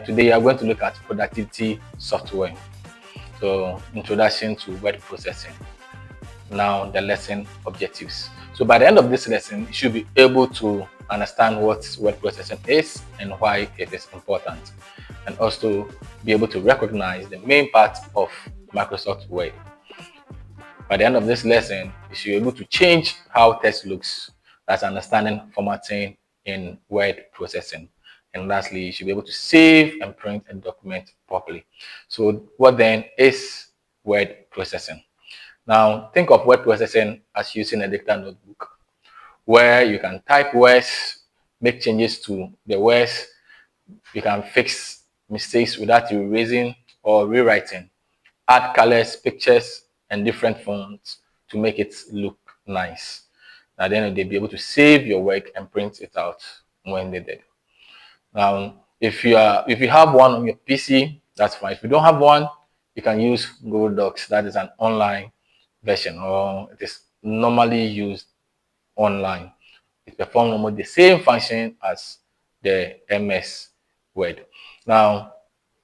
today we are going to look at productivity software. So introduction to word processing. Now the lesson objectives. So by the end of this lesson, you should be able to understand what word processing is and why it is important, and also be able to recognize the main part of Microsoft Word. By the end of this lesson, you should be able to change how text looks. That's understanding formatting in word processing. And lastly, you should be able to save and print a document properly. So what then is word processing? Now, think of word processing as using a digital notebook where you can type words, make changes to the words, you can fix mistakes without erasing or rewriting, add colors, pictures, and different fonts to make it look nice. At the end of the day, be able to save your work and print it out when needed. Now, if you have one on your PC, that's fine. If you don't have one, you can use Google Docs. That is an online version, or it is normally used online. It performs almost the same function as the MS Word. Now,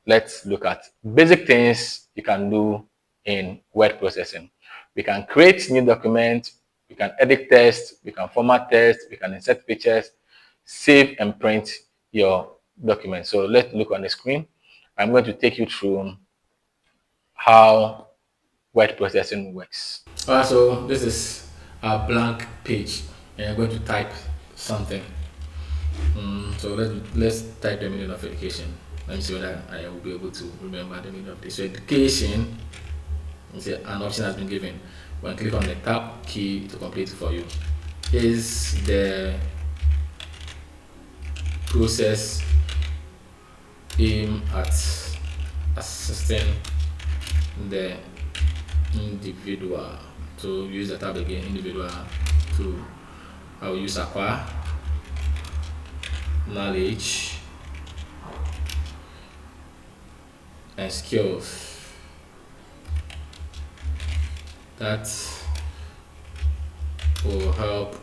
let's look at basic things you can do in word processing. We can create new documents, we can edit text, we can format text, we can insert pictures, save and print your document. So let's look on the screen. I'm going to take you through how word processing works. Alright, so this is a blank page, and I'm going to type something. So let's type the meaning of education. Let me see whether I will be able to remember the meaning of this. So education, an option has been given. When click on the tab key to complete it for you, is the process aimed at assisting the individual. To use the tab again, individual, to I will use acquire knowledge and skills that will help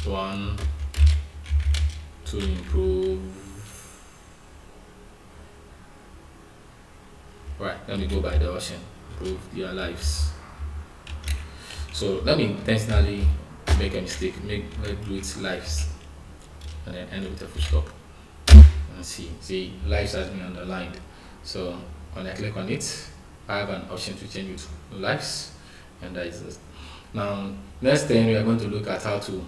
one to improve. Right, let me go by the option, improve their lives. So let me intentionally make a mistake, let's do it lives, and then end with a full stop. And see, lives has been underlined. So when I click on it, I have an option to change it to lives, and that is it. Now, next thing we are going to look at how to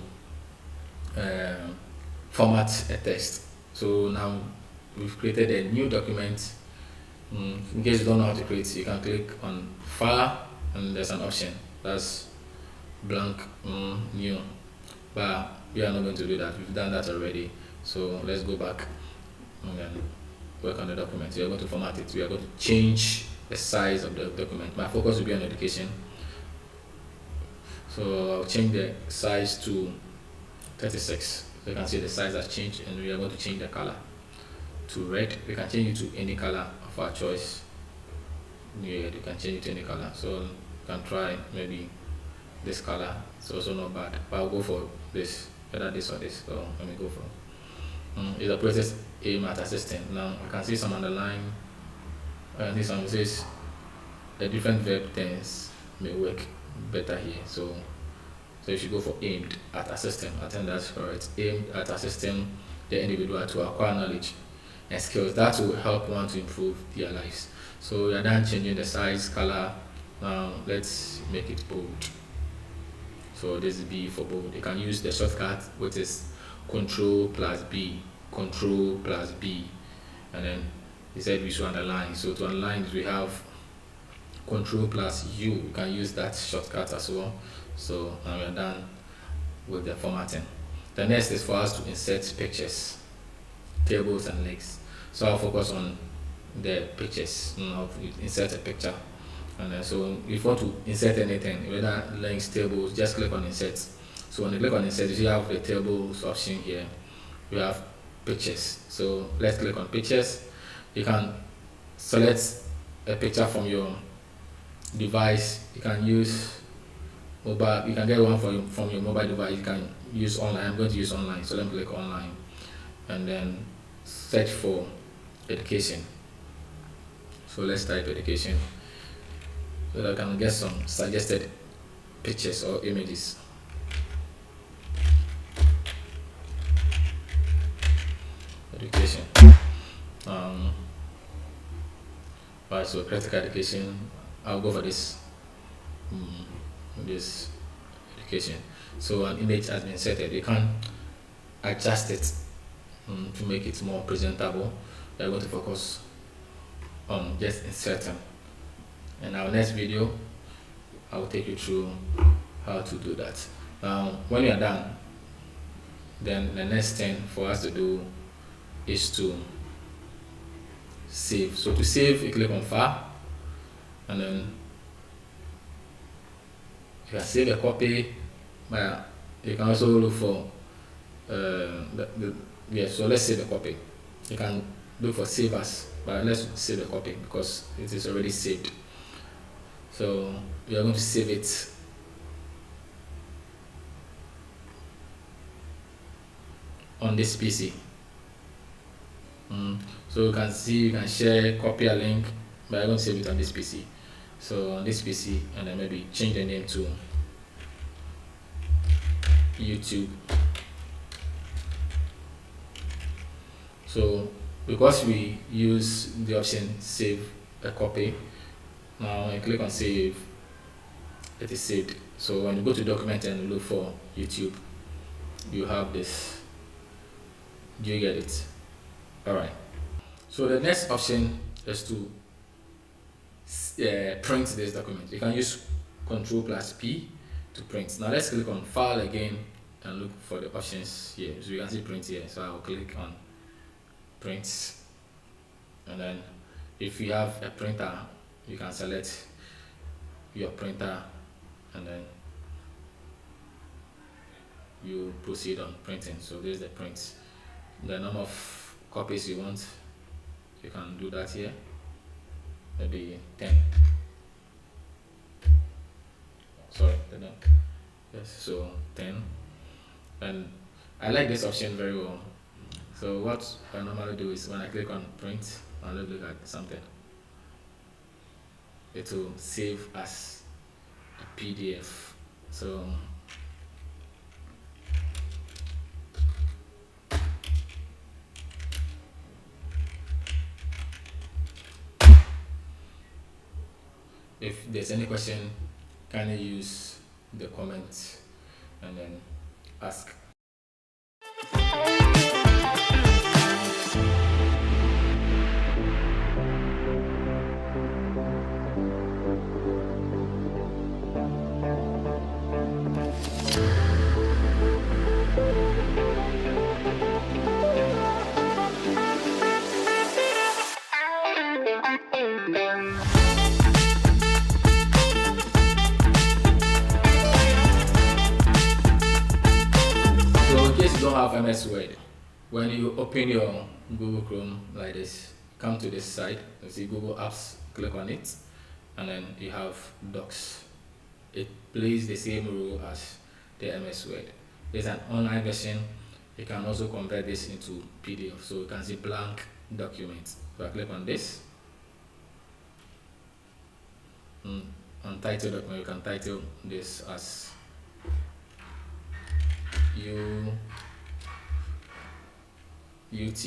format a text. So now we've created a new document. In case you don't know how to create, you can click on file, and there's an option that's blank new, but we are not going to do that. We've done that already. So let's go back and then work on the document. We are going to format it. We are going to change the size of the document. My focus will be on education, so I'll change the size to 36. So you can see the size has changed, and we are going to change the color to red. We can change it to any color of our choice. Yeah, you can change it to any color. So you can try maybe this color. It's also not bad, but I'll go for this, whether this or this. So let me go for is a process aimed at assisting. Now I can see some underline. This one says a different verb tense may work better here. So you should go for aimed at assisting. I think that's correct. Aimed at assisting the individual to acquire knowledge and skills that will help one to improve their lives. So we are done changing the size, color. Now let's make it bold. So this is B for bold. You can use the shortcut, which is Control plus B, Control plus B, and then he said we should underline. So to underline it, we have Control plus U. You can use that shortcut as well. So now we are done with the formatting. The next is for us to insert pictures, tables, and links. So I'll focus on the pictures. I'll insert a picture, and then so if you want to insert anything, whether links, tables, just click on insert. So when you click on insert, you have the tables option here. We have pictures. So let's click on pictures. You can select a picture from your device. You can use mobile. You can get one from your mobile device. You can use online. I'm going to use online, so let me click online, and then search for education. So let's type education so that I can get some suggested pictures or images. Education. Um, right, so critical education. I'll go for this. This education. So an image has been inserted. You can adjust it to make it more presentable. We're going to focus on just inserting. In our next video, I will take you through how to do that. Now, when you are done, then the next thing for us to do is to save. So to save, you click on File, and then you can save a copy. But you can also look for so let's save a copy. You can look for save as, but let's save a copy because it is already saved. So we are going to save it on this PC. So you can see, you can share, copy a link, but I'm going to save it on this PC. So on this PC, and then maybe change the name to YouTube. So because we use the option save a copy, now when you click on save, it is saved. So when you go to document and look for YouTube, you have this. Do you get it? All right. So the next option is to print this document. You can use Ctrl+P to print. Now let's click on File again and look for the options here. So you can see print here. So I will click on print, and then if you have a printer, you can select your printer, and then you proceed on printing. So this is the print. The number of copies you want, you can do that here. Maybe 10. Sorry, yes, so 10. And I like this option very well. So what I normally do is when I click on print and look at something, it will save as a PDF. So if there's any question, kindly use the comment and then ask. So in case you don't have MS Word, when you open your Google Chrome like this, come to this side, you see Google Apps, click on it, and then you have Docs. It plays the same role as the MS Word. There's an online version. You can also convert this into PDF. So you can see blank documents. So I click on this. On title document, you can title this as UT.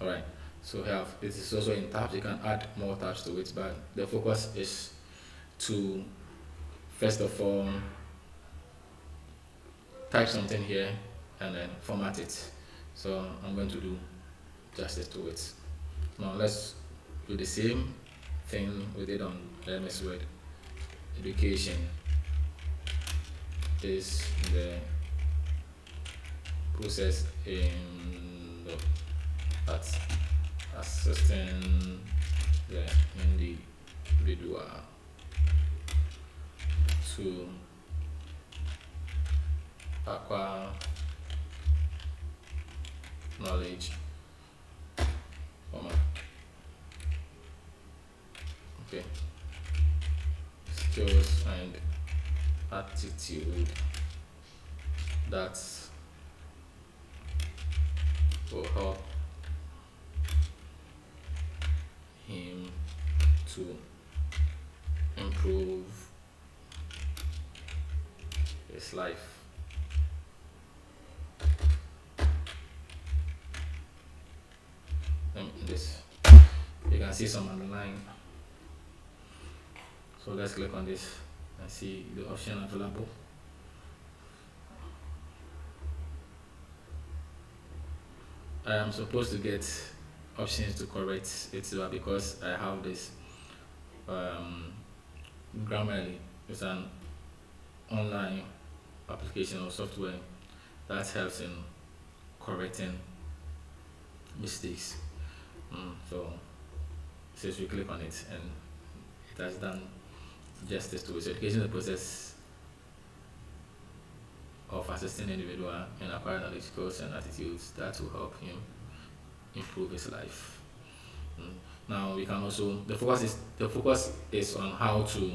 Alright, so this is also in tabs. You can add more tabs to it, but the focus is to first of all type something here and then format it. So I'm going to do justice to it. Now let's do the same thing we did on MS Word. Education is the process at assisting the individual to acquire knowledge skills and attitude that will help him to improve his life. This, you can see some underline. So let's click on this and see the option available. I am supposed to get options to correct it, but because I have this Grammarly, it's an online application or software that helps in correcting mistakes. So since we click on it, and it has done justice to it. So education is the process of assisting the individual in acquiring knowledge, skills, and attitudes that will help him improve his life. Now we can also, the focus is on how to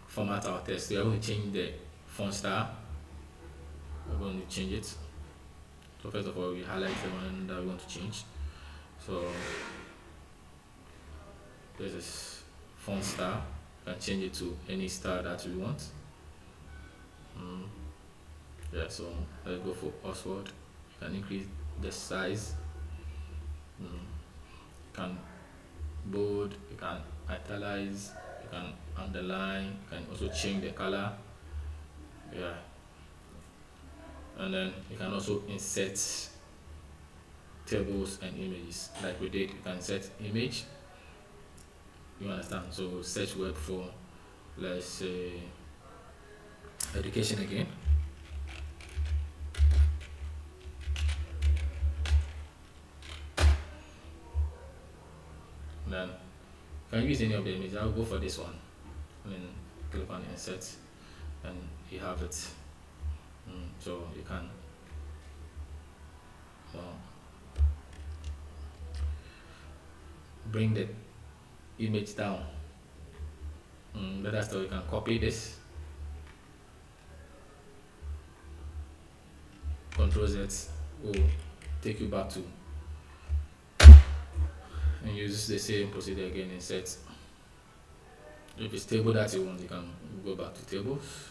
format our text. We are going to change the font style. We're going to change it. So first of all, we highlight the one that we want to change. So this is font style. You can change it to any style that we want. Yeah, so let's go for Oxford. You can increase the size. You can bold, you can italize, you can underline, you can also change the color. Yeah, and then you can also insert tables and images like we did. You can insert image, you understand. So search word for, let's say, education again. Then you can use any of the images. I'll go for this one. Click on insert and you have it. So you can bring the image down. Better still, you can copy this, Control Z will take you back to, and use the same procedure again. Insert. If it's table that you want, you can go back to tables.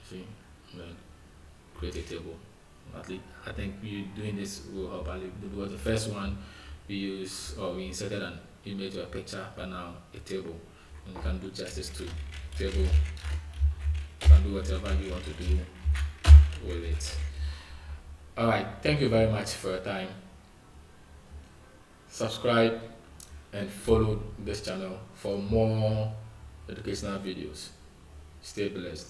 See, and then create a table. At least I think you doing this will help. Because the first one we use, or we inserted an image or a picture, but now a table, and you can do justice to table. You can do whatever you want to do with it. Alright, thank you very much for your time. Subscribe and follow this channel for more educational videos. Stay blessed.